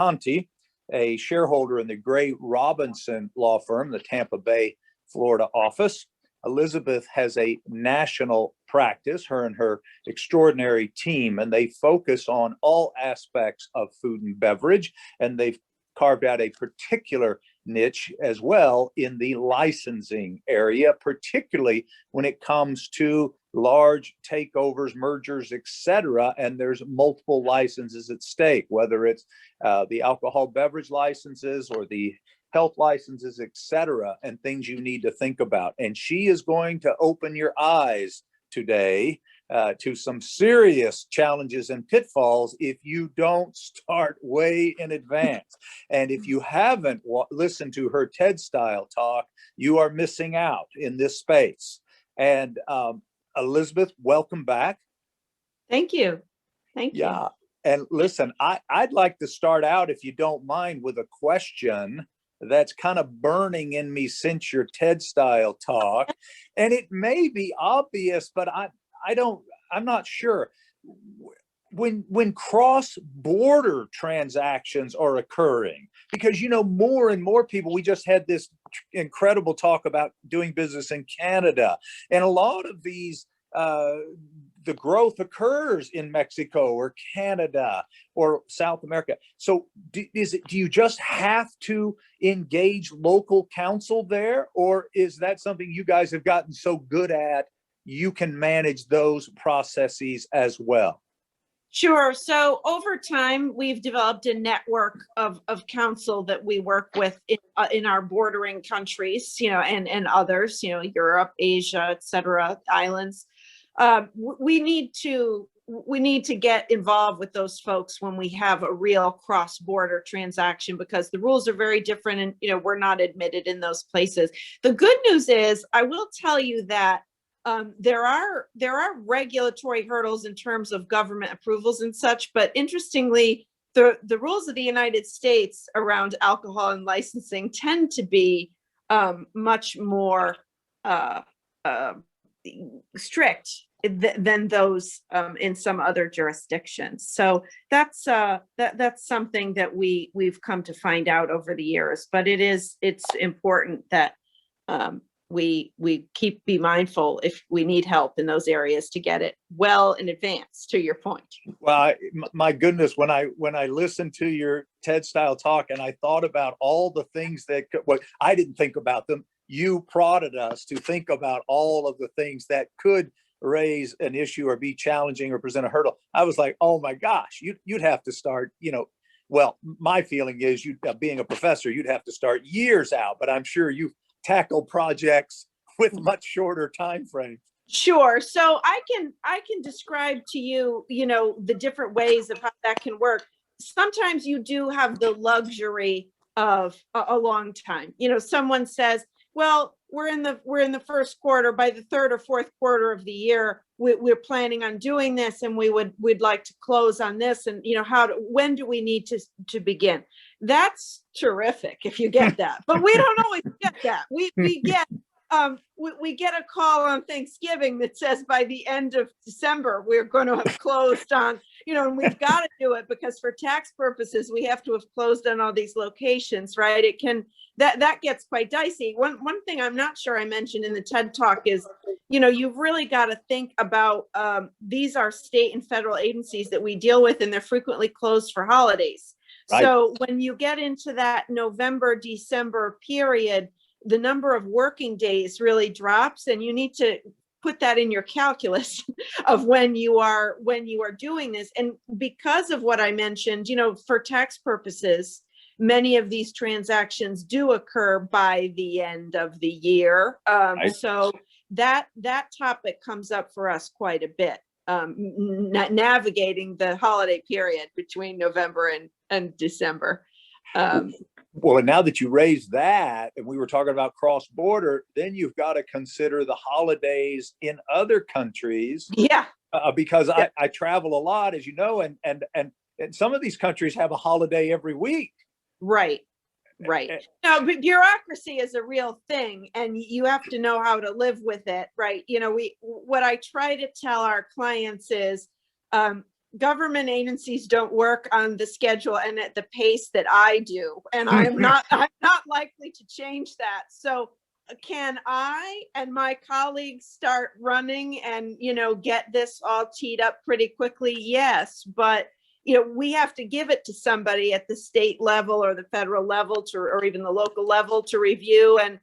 DeConti, a shareholder in the Gray Robinson law firm, the Tampa Bay, Florida office. Elizabeth has a national practice, her and her extraordinary team, and they focus on all aspects of food and beverage, and they've carved out a particular niche as well in the licensing area, particularly when it comes to large takeovers, mergers, etc. And there's multiple licenses at stake, whether it's the alcohol beverage licenses or the health licenses, etc., and things you need to think about. And she is going to open your eyes today to some serious challenges and pitfalls if you don't start way in advance. And if you haven't listened to her TED style talk, you are missing out in this space. And Elizabeth, welcome back. Thank you. Thank you. Yeah. And listen, I'd like to start out, if you don't mind, with a question that's kind of burning in me since your TED style talk. And it may be obvious, but I'm not sure. When cross-border transactions are occurring, because, more and more people, we just had this incredible talk about doing business in Canada. And a lot of these, the growth occurs in Mexico or Canada or South America. So do you just have to engage local counsel there, or is that something you guys have gotten so good at you can manage those processes as well? Sure. So over time, we've developed a network of counsel that we work with in our bordering countries, and others, Europe, Asia, et cetera, islands. We need to get involved with those folks when we have a real cross-border transaction, because the rules are very different, and we're not admitted in those places. The good news is, I will tell you that there are regulatory hurdles in terms of government approvals and such, but interestingly, the rules of the United States around alcohol and licensing tend to be much more strict than those in some other jurisdictions. So that's something that we've come to find out over the years. But it's important that we be mindful if we need help in those areas to get it well in advance, to your point. Well, my goodness, when I listened to your TED style talk and I thought about all the things that I didn't think about them, you prodded us to think about all of the things that could raise an issue or be challenging or present a hurdle. I was like, oh my gosh, you'd have to start, well, my feeling is being a professor, you'd have to start years out, but I'm sure you've tackled projects with much shorter time frames. Sure. So I can describe to you, the different ways of how that can work. Sometimes you do have the luxury of a long time. Someone says, well, we're in the first quarter. By the third or fourth quarter of the year, we're planning on doing this, and we'd like to close on this. And when do we need to begin? That's terrific if you get that, but we don't always get that. We get we get a call on Thanksgiving that says by the end of December we're going to have closed on, and we've got to do it because for tax purposes we have to have closed on all these locations, right? It can that gets quite dicey. One thing I'm not sure I mentioned in the TED talk is, you've really got to think about these are state and federal agencies that we deal with, and they're frequently closed for holidays. Right. So when you get into that November, December period, the number of working days really drops, and you need to put that in your calculus of when you are doing this. And because of what I mentioned, for tax purposes, many of these transactions do occur by the end of the year. Right. So that topic comes up for us quite a bit, navigating the holiday period between November and December. Well, and now that you raised that, and we were talking about cross-border, then you've got to consider the holidays in other countries. Yeah. Because yeah. I travel a lot, as you know, and some of these countries have a holiday every week. Right. Right. Now, bureaucracy is a real thing, and you have to know how to live with it, right? What I try to tell our clients is, government agencies don't work on the schedule and at the pace that I do, and I'm not likely to change that. So can I and my colleagues start running and, get this all teed up pretty quickly? Yes, but we have to give it to somebody at the state level or the federal level or even the local level to review. And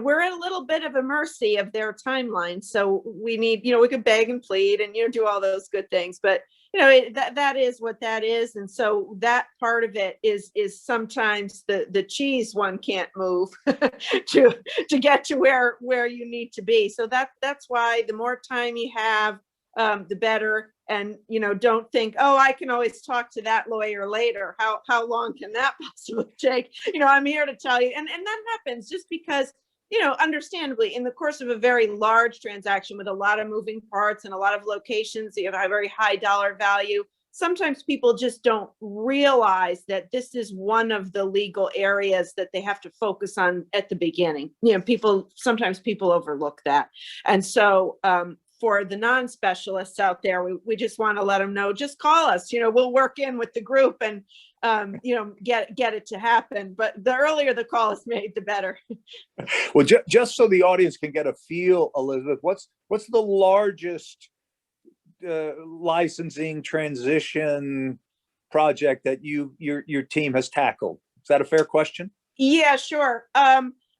we're at a little bit of a mercy of their timeline. So we need, we could beg and plead and, do all those good things, but that is what that is. And so that part of it is sometimes the cheese one can't move to get to where you need to be. So that's why the more time you have, the better. And, don't think, oh, I can always talk to that lawyer later. How long can that possibly take? I'm here to tell you. And that happens just because, understandably, in the course of a very large transaction with a lot of moving parts and a lot of locations, you have a very high dollar value. Sometimes people just don't realize that this is one of the legal areas that they have to focus on at the beginning. Sometimes people overlook that. And so, for the non-specialists out there, we just want to let them know, just call us, we'll work in with the group and, get it to happen. But the earlier the call is made, the better. Well, just so the audience can get a feel, Elizabeth, what's the largest licensing transition project that your team has tackled? Is that a fair question? Yeah, sure.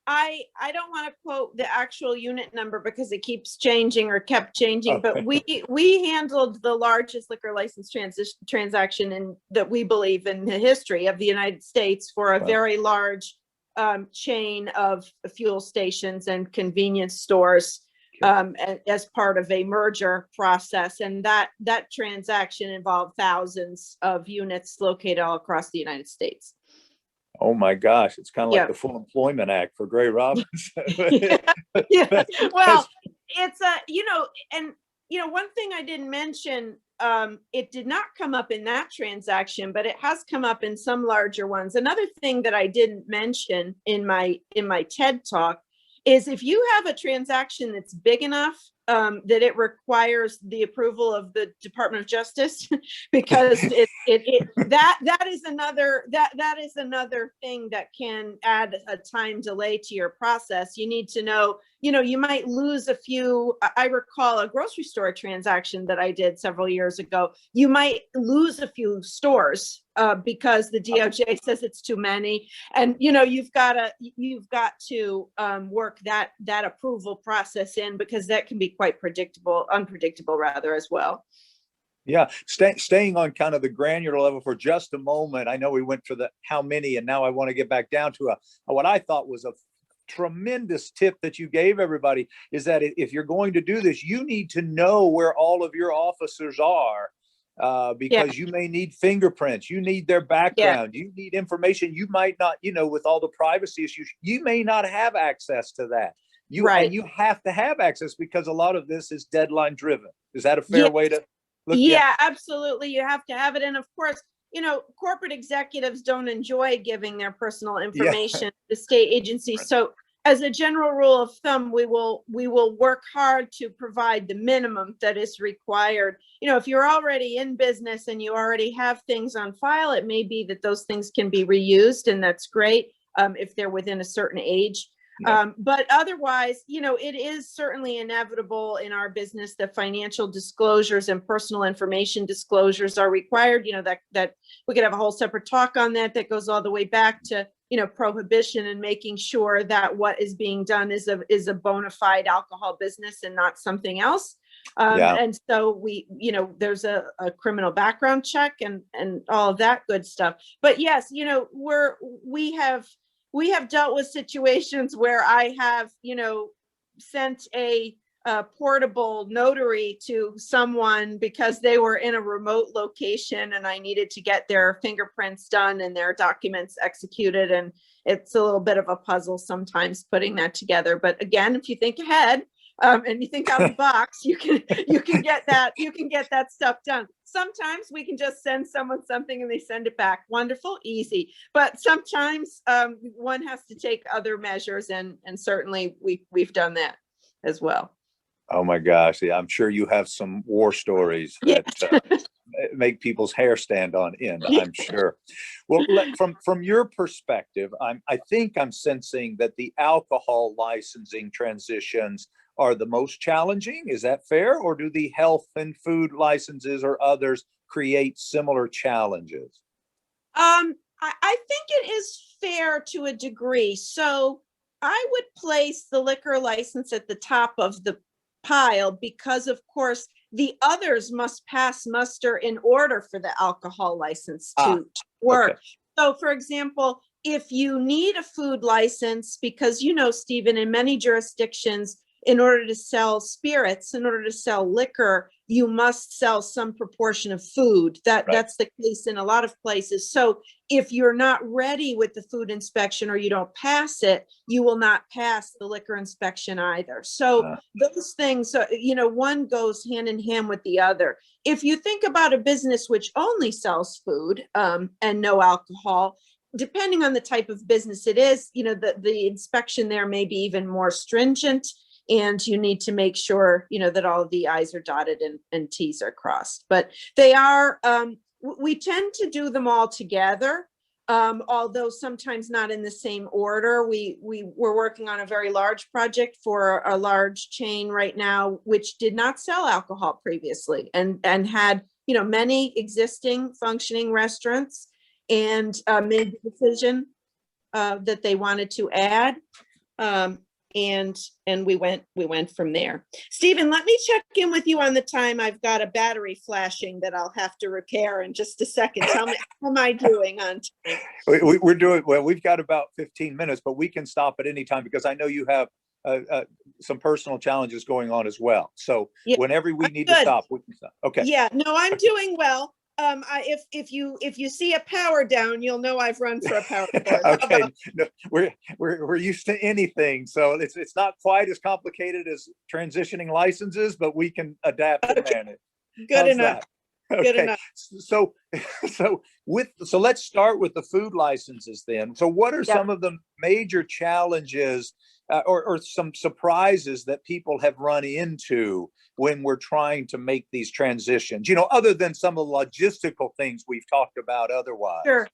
I don't want to quote the actual unit number because it keeps changing or kept changing, but we handled the largest liquor license transaction that we believe in the history of the United States for a very large chain of fuel stations and convenience stores as part of a merger process. And that transaction involved thousands of units located all across the United States. Oh my gosh, it's kind of like the Full Employment Act for Gray Robinson. Yeah. Well, it's one thing I didn't mention, it did not come up in that transaction, but it has come up in some larger ones. Another thing that I didn't mention in my TED talk is if you have a transaction that's big enough that it requires the approval of the Department of Justice, because that is another thing that can add a time delay to your process. You need to know, you might lose a few. I recall a grocery store transaction that I did several years ago. You might lose a few stores because the DOJ says it's too many, and you've got to work that approval process in, because that can be quite unpredictable rather as well. Yeah, staying on kind of the granular level for just a moment. I know we went for the how many, and now I want to get back down to what I thought was a tremendous tip that you gave everybody, is that if you're going to do this, you need to know where all of your officers are. Because you may need fingerprints, you need their background, you need information you might not, with all the privacy issues, you may not have access to that. And you have to have access because a lot of this is deadline driven. Is that a fair way to look? Yeah, absolutely. You have to have it. And of course, corporate executives don't enjoy giving their personal information to state agencies. So as a general rule of thumb, we will work hard to provide the minimum that is required. If you're already in business and you already have things on file, it may be that those things can be reused, and that's great if they're within a certain age. But otherwise, it is certainly inevitable in our business that financial disclosures and personal information disclosures are required. That we could have a whole separate talk on that goes all the way back to prohibition and making sure that what is being done is a bona fide alcohol business and not something else. And so there's a criminal background check and all of that good stuff. But yes, we have dealt with situations where I have, sent a portable notary to someone because they were in a remote location and I needed to get their fingerprints done and their documents executed. And it's a little bit of a puzzle sometimes putting that together. But again, if you think ahead and you think out of the box, you can get that stuff done. Sometimes we can just send someone something and they send it back. Wonderful, easy. But sometimes one has to take other measures, and certainly we've done that as well. Oh my gosh. Yeah, I'm sure you have some war stories Yeah. that make people's hair stand on end, I'm sure. Well, from your perspective, I think I'm sensing that the alcohol licensing transitions are the most challenging. Is that fair? Or do the health and food licenses or others create similar challenges? I think it is fair to a degree. So I would place the liquor license at the top of the pile because, of course, the others must pass muster in order for the alcohol license to work. Okay. So, for example, if you need a food license, because Stephen, in many jurisdictions, in order to sell spirits, in order to sell liquor, you must sell some proportion of food. That's the case in a lot of places. So if you're not ready with the food inspection or you don't pass it, you will not pass the liquor inspection either. So those things, one goes hand in hand with the other. If you think about a business which only sells food and no alcohol, depending on the type of business it is, the inspection there may be even more stringent. And you need to make sure, that all of the I's are dotted and T's are crossed. But they are, we tend to do them all together, although sometimes not in the same order. We're working on a very large project for a large chain right now, which did not sell alcohol previously and had, many existing functioning restaurants, and made the decision that they wanted to add. And we went from there. Stephen, let me check in with you on the time. I've got a battery flashing that I'll have to repair in just a second. Tell me, how am I doing on time? We're doing well. We've got about 15 minutes, but we can stop at any time because I know you have some personal challenges going on as well. So whenever we need to stop, we can stop. Okay. Yeah, no, I'm doing well. If you see a power down, you'll know I've run for a power cord. Okay, no, we're used to anything, so it's not quite as complicated as transitioning licenses, but we can adapt and manage. Good enough. Okay. Good enough. So let's start with the food licenses then. So what are some of the major challenges or some surprises that people have run into when we're trying to make these transitions, other than some of the logistical things we've talked about otherwise? Sure.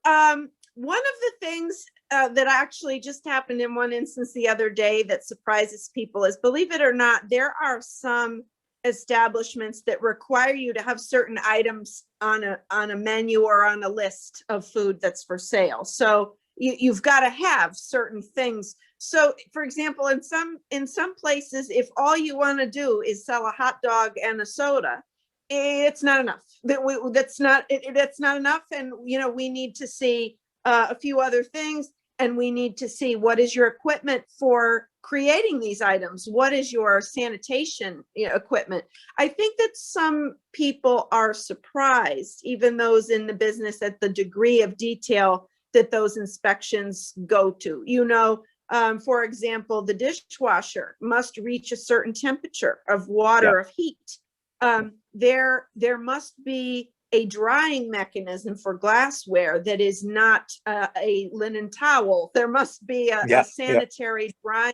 One of the things that actually just happened in one instance the other day that surprises people is, believe it or not, there are some establishments that require you to have certain items on a menu or on a list of food that's for sale. So you've got to have certain things. So, for example, in some places, if all you want to do is sell a hot dog and a soda, it's not enough. That's not enough. And we need to see a few other things, and we need to see what is your equipment for creating these items. What is your sanitation equipment? I think that some people are surprised, even those in the business, at the degree of detail that those inspections go to. For example, the dishwasher must reach a certain temperature of water, of heat. There must be a drying mechanism for glassware that is not a linen towel. There must be a sanitary drying,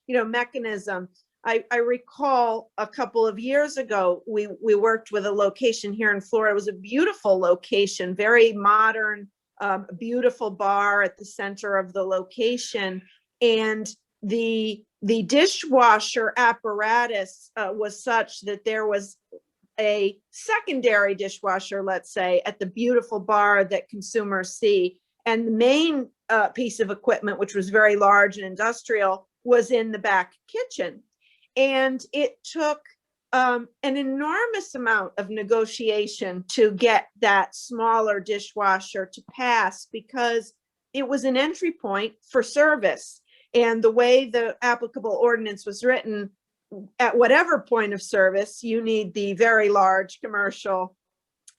mechanism. I recall a couple of years ago, we worked with a location here in Florida. It was a beautiful location, very modern, beautiful bar at the center of the location. And the dishwasher apparatus was such that there was a secondary dishwasher, let's say, at the beautiful bar that consumers see. And the main piece of equipment, which was very large and industrial, was in the back kitchen. And it took an enormous amount of negotiation to get that smaller dishwasher to pass, because it was an entry point for service. And the way the applicable ordinance was written, at whatever point of service, you need the very large commercial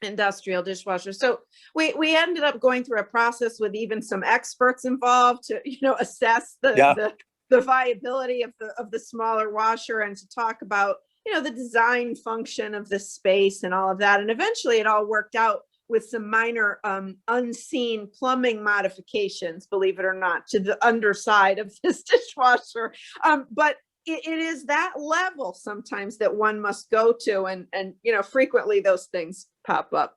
industrial dishwasher. So we ended up going through a process with even some experts involved to, assess the viability of the smaller washer, and to talk about, the design function of the space and all of that. And eventually it all worked out with some minor unseen plumbing modifications, believe it or not, to the underside of this dishwasher. But it is that level sometimes that one must go to, and frequently those things pop up.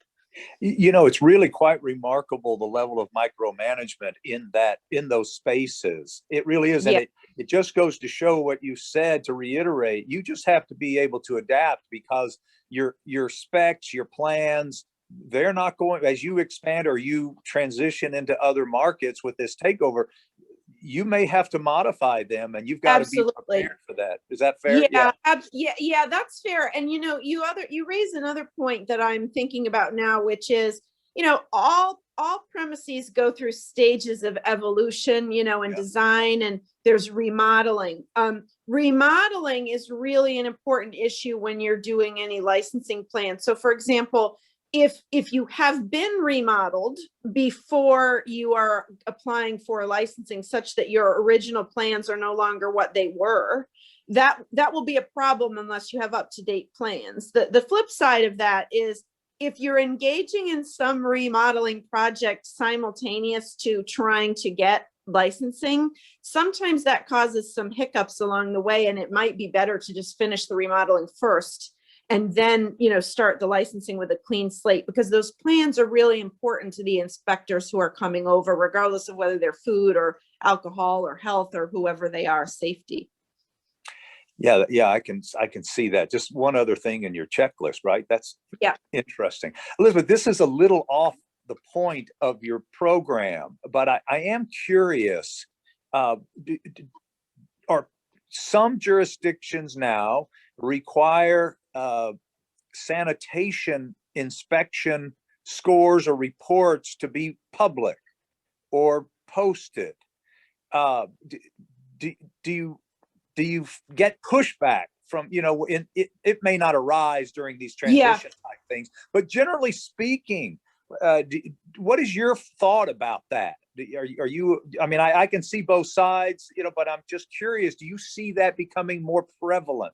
It's really quite remarkable, the level of micromanagement in those spaces. It really is. Yeah. And it just goes to show what you said, to reiterate, you just have to be able to adapt, because your specs, your plans, they're not going, as you expand or you transition into other markets with this takeover, you may have to modify them, and you've got to be prepared for that. Is that fair? Yeah, that's fair. And you raise another point that I'm thinking about now, which is, all premises go through stages of evolution, and design, and there's remodeling. Remodeling is really an important issue when you're doing any licensing plan. So for example, if you have been remodeled before you are applying for licensing, such that your original plans are no longer what they were, that will be a problem unless you have up-to-date plans. The flip side of that is, if you're engaging in some remodeling project simultaneous to trying to get licensing, sometimes that causes some hiccups along the way, and it might be better to just finish the remodeling first and then, start the licensing with a clean slate, because those plans are really important to the inspectors who are coming over, regardless of whether they're food or alcohol or health or whoever they are, safety. Yeah, I can see that. Just one other thing in your checklist, right? That's interesting. Elizabeth, this is a little off the point of your program, but I am curious, are some jurisdictions now require sanitation inspection scores or reports to be public or posted? Do you get pushback from, it may not arise during these transition type things, but generally speaking, what is your thought about that? Are you, I can see both sides, but I'm just curious, do you see that becoming more prevalent?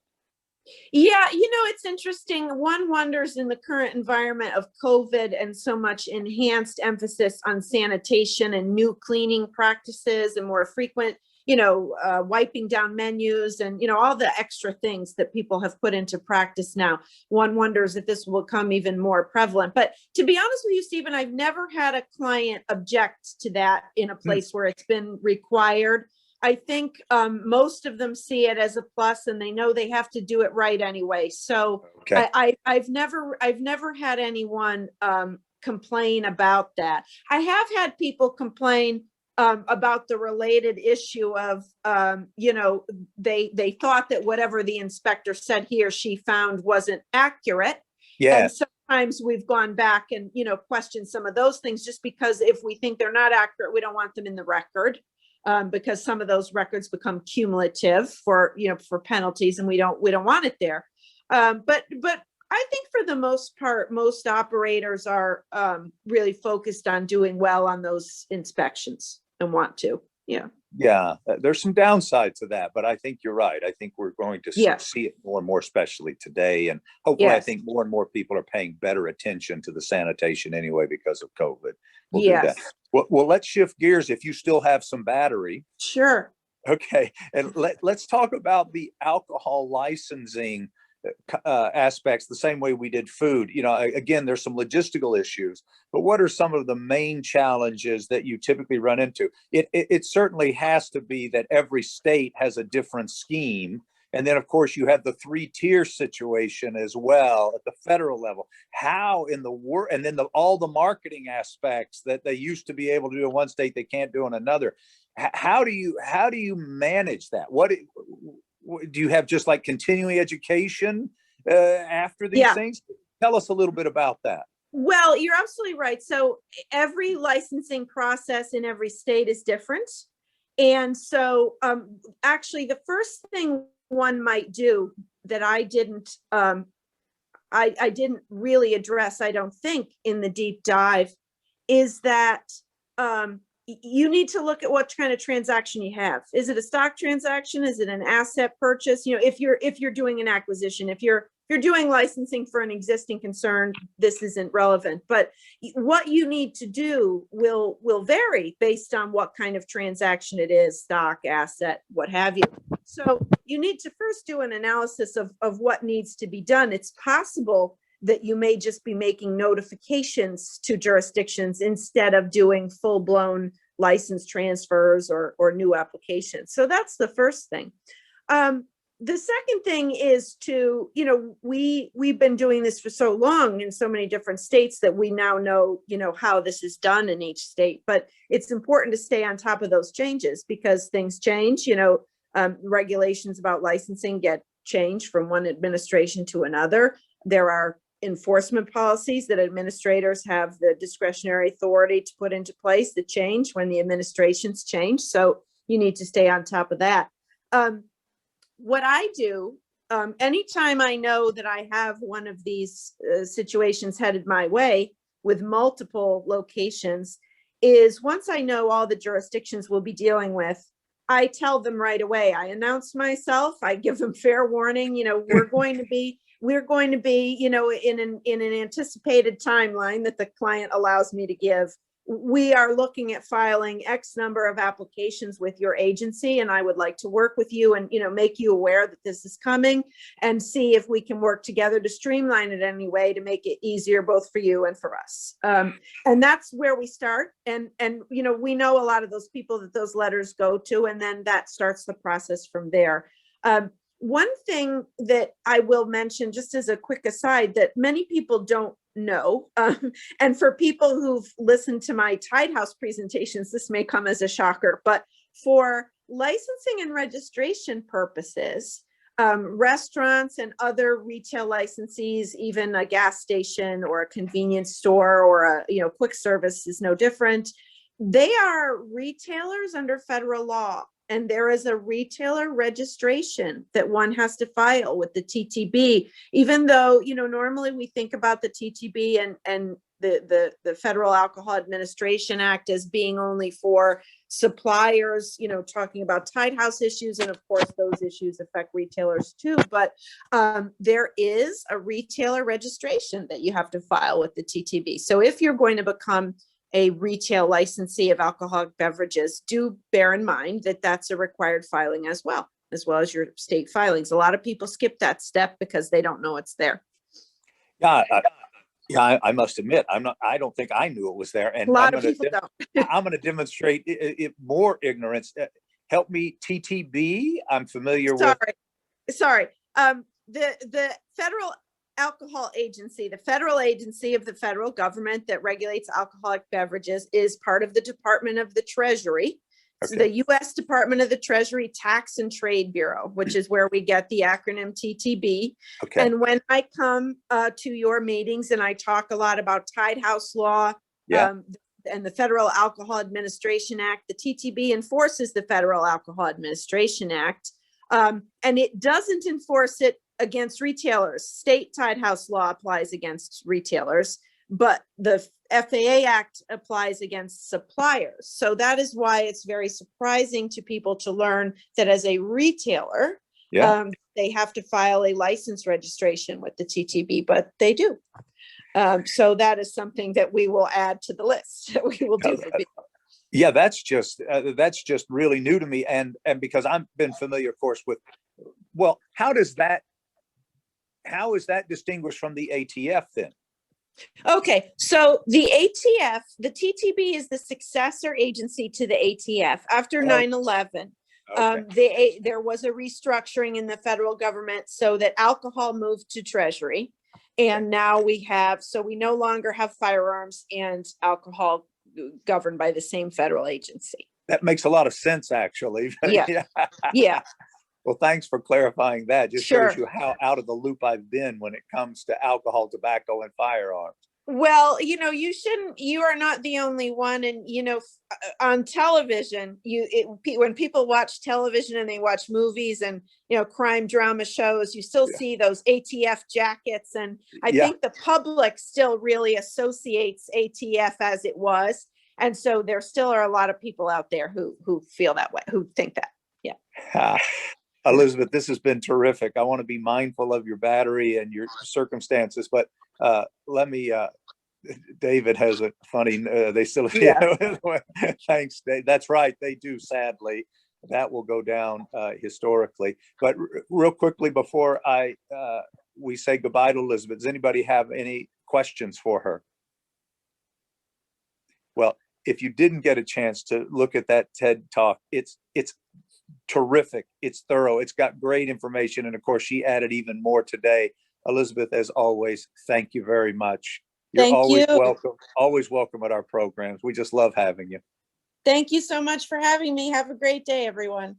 Yeah, it's interesting. One wonders, in the current environment of COVID and so much enhanced emphasis on sanitation and new cleaning practices and more frequent, wiping down menus and, all the extra things that people have put into practice now. One wonders if this will become even more prevalent. But to be honest with you, Stephen, I've never had a client object to that in a place where it's been required. I think most of them see it as a plus, and they know they have to do it right anyway. So I've never had anyone complain about that. I have had people complain about the related issue of, they thought that whatever the inspector said he or she found wasn't accurate. Yeah. And sometimes we've gone back and, questioned some of those things, just because if we think they're not accurate, we don't want them in the record. Because some of those records become cumulative for penalties, and we don't want it there. But I think for the most part, most operators are really focused on doing well on those inspections and want to. Yeah, there's some downside to that, but I think you're right. I think we're going to see it more and more, especially today. And hopefully, I think more and more people are paying better attention to the sanitation anyway because of COVID. We'll do that. Well, let's shift gears if you still have some battery. Sure. Okay. And let's talk about the alcohol licensing aspects the same way we did food. Again, there's some logistical issues, but what are some of the main challenges that you typically run into? It certainly has to be that every state has a different scheme. And then, of course, you have the 3-tier situation as well at the federal level. How in the world, and then all the marketing aspects that they used to be able to do in one state, they can't do in another. How do you manage that? What do you have, just like continuing education after these things? Tell us a little bit about that. Well, you're absolutely right. So every licensing process in every state is different. And so actually, the first thing one might do that I didn't really address, I don't think, in the deep dive, is that you need to look at what kind of transaction you have. Is it a stock transaction? Is it an asset purchase? If you're doing an acquisition, if you're doing licensing for an existing concern, this isn't relevant. But what you need to do will vary based on what kind of transaction it is, stock, asset, what have you. So you need to first do an analysis of what needs to be done. It's possible that you may just be making notifications to jurisdictions instead of doing full-blown license transfers or new applications. So that's the first thing. The second thing is to, we've been doing this for so long in so many different states that we now know, how this is done in each state. But it's important to stay on top of those changes because things change, regulations about licensing get changed from one administration to another. There are enforcement policies that administrators have the discretionary authority to put into place that change when the administrations change. So you need to stay on top of that. What I do, anytime I know that I have one of these situations headed my way with multiple locations, is once I know all the jurisdictions we'll be dealing with, I tell them right away. I announce myself. I give them fair warning. We're going to be, in an anticipated timeline that the client allows me to give. We are looking at filing X number of applications with your agency, and I would like to work with you and, make you aware that this is coming and see if we can work together to streamline it anyway to make it easier both for you and for us. And that's where we start. And, we know a lot of those people that those letters go to, and then that starts the process from there. One thing that I will mention, just as a quick aside, that many people don't know, and for people who've listened to my Tide House presentations, this may come as a shocker, but for licensing and registration purposes, restaurants and other retail licensees, even a gas station or a convenience store or a quick service is no different. They are retailers under federal law. And there is a retailer registration that one has to file with the TTB, even though, normally we think about the TTB and the Federal Alcohol Administration Act as being only for suppliers, talking about Tide House issues. And of course, those issues affect retailers too. But there is a retailer registration that you have to file with the TTB. So if you're going to become a retail licensee of alcoholic beverages, do bear in mind that that's a required filing as well as your state filings. A lot of people skip that step because they don't know it's there. Yeah, I must admit, I don't think I knew it was there. And a lot of people don't. I'm going to demonstrate it more ignorance. Help me, TTB. I'm familiar with. Sorry. The Federal Alcohol Agency, the federal agency of the federal government that regulates alcoholic beverages, is part of the Department of the Treasury. Okay. So the U.S. Department of the Treasury Tax and Trade Bureau, which is where we get the acronym TTB. Okay. And when I come to your meetings and I talk a lot about Tide House law, and the Federal Alcohol Administration Act, the TTB enforces the Federal Alcohol Administration Act, and it doesn't enforce it against retailers. State Tide House law applies against retailers, but the FAA Act applies against suppliers. So that is why it's very surprising to people to learn that as a retailer, they have to file a license registration with the TTB, but they do. So that is something that we will add to the list that we will do. Yeah, that's just really new to me, and because I've been familiar, of course, with. Well, how is that distinguished from the ATF then? Okay, so the ATF, the TTB is the successor agency to the ATF after 9/11. Okay. There was a restructuring in the federal government so that alcohol moved to Treasury, and now we no longer have firearms and alcohol governed by the same federal agency. That makes a lot of sense, actually. Yeah. Well, thanks for clarifying that. Just shows you how out of the loop I've been when it comes to alcohol, tobacco, and firearms. Well, you are not the only one. And, on television, when people watch television and they watch movies and, crime drama shows, you still see those ATF jackets. And I think the public still really associates ATF as it was. And so there still are a lot of people out there who feel that way, who think that. Yeah. Elizabeth, this has been terrific. I want to be mindful of your battery and your circumstances, but let me, David has a funny, they still, thanks, Dave. That's right, they do, sadly. That will go down historically. But real quickly before we say goodbye to Elizabeth, does anybody have any questions for her? Well, if you didn't get a chance to look at that TED Talk, it's terrific. It's thorough. It's got great information. And of course, she added even more today. Elizabeth, as always, thank you very much. You're Thank you. always welcome at our programs. We just love having you. Thank you so much for having me. Have a great day, everyone.